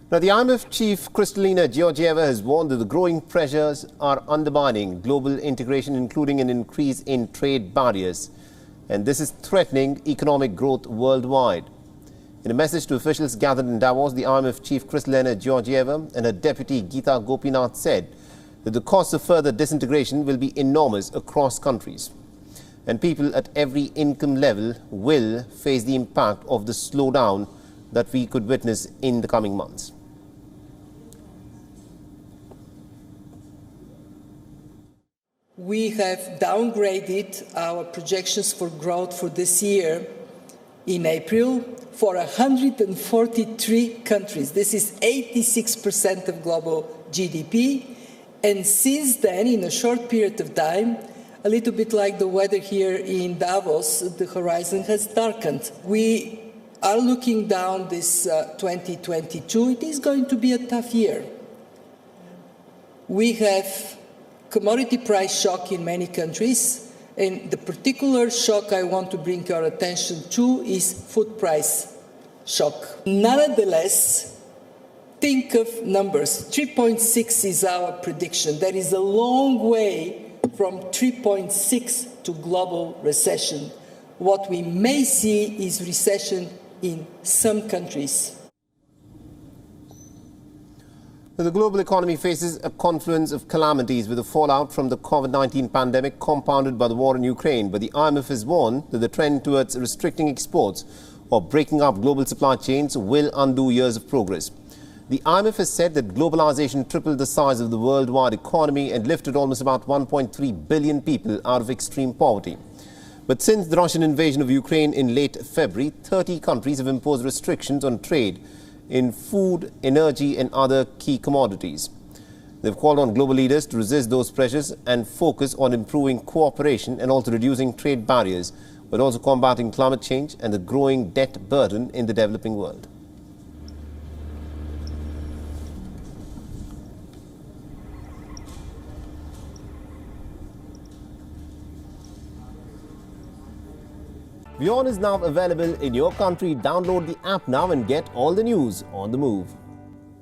Now, the IMF Chief Kristalina Georgieva has warned that the growing pressures are undermining global integration, including an increase in trade barriers. And this is threatening economic growth worldwide. In a message to officials gathered in Davos, the IMF Chief Kristalina Georgieva and her deputy Geeta Gopinath said that the cost of further disintegration will be enormous across countries. And people at every income level will face the impact of the slowdown that we could witness in the coming months. We have downgraded our projections for growth for this year in April for 143 countries. This is 86% of global GDP. And since then, in a short period of time, a little bit like the weather here in Davos, the horizon has darkened. We are looking down this 2022. It is going to be a tough year. We have commodity price shock in many countries, and the particular shock I want to bring your attention to is food price shock. Nonetheless, think of numbers. 3.6 is our prediction. That is a long way from 3.6 to global recession. What we may see is recession in some countries. The global economy faces a confluence of calamities with the fallout from the COVID-19 pandemic compounded by the war in Ukraine. But the IMF has warned that the trend towards restricting exports or breaking up global supply chains will undo years of progress. The IMF has said that globalization tripled the size of the worldwide economy and lifted almost about 1.3 billion people out of extreme poverty. But since the Russian invasion of Ukraine in late February, 30 countries have imposed restrictions on trade in food, energy and other key commodities. They've called on global leaders to resist those pressures and focus on improving cooperation and also reducing trade barriers, but also combating climate change and the growing debt burden in the developing world. WION is now available in your country. Download the app now and get all the news on the move.